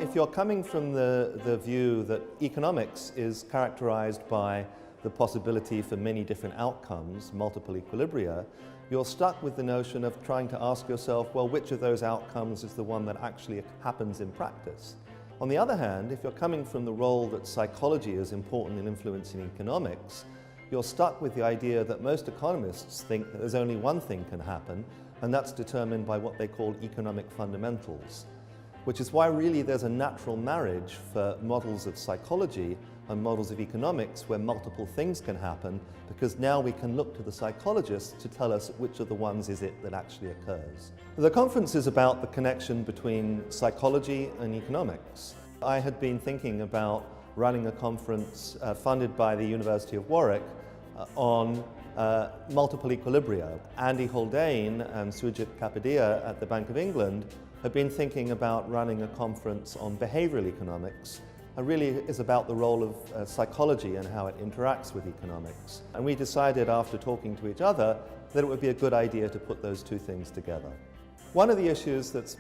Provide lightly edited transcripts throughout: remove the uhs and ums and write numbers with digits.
If you're coming from the view that economics is characterized by the possibility for many different outcomes, multiple equilibria, you're stuck with the notion of trying to ask yourself, well, which of those outcomes is the one that actually happens in practice? On the other hand, if you're coming from the role that psychology is important in influencing economics, you're stuck with the idea that most economists think that there's only one thing can happen, and that's determined by what they call economic fundamentals. Which is why really there's a natural marriage for models of psychology and models of economics where multiple things can happen, because now we can look to the psychologists to tell us which of the ones is it that actually occurs. The conference is about the connection between psychology and economics. I had been thinking about running a conference funded by the University of Warwick on multiple equilibria. Andy Haldane and Sujit Kapadia at the Bank of England have been thinking about running a conference on behavioral economics, and really is about the role of psychology and how it interacts with economics. And we decided after talking to each other that it would be a good idea to put those two things together. One of the issues that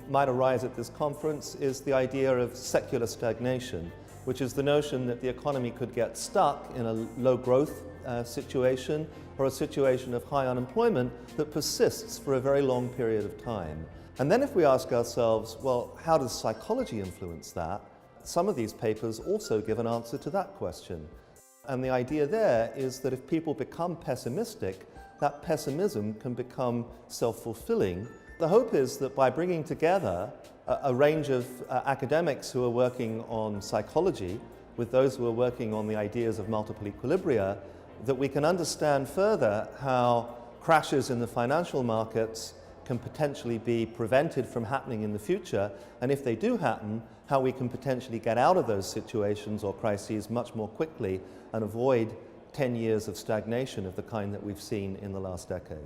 might arise at this conference is the idea of secular stagnation, which is the notion that the economy could get stuck in a low growth situation or a situation of high unemployment that persists for a very long period of time. And then if we ask ourselves, well, how does psychology influence that? Some of these papers also give an answer to that question. And the idea there is that if people become pessimistic, that pessimism can become self-fulfilling. The hope is that by bringing together a range of academics who are working on psychology with those who are working on the ideas of multiple equilibria, that we can understand further how crashes in the financial markets can potentially be prevented from happening in the future, and if they do happen, how we can potentially get out of those situations or crises much more quickly and avoid 10 years of stagnation of the kind that we've seen in the last decade.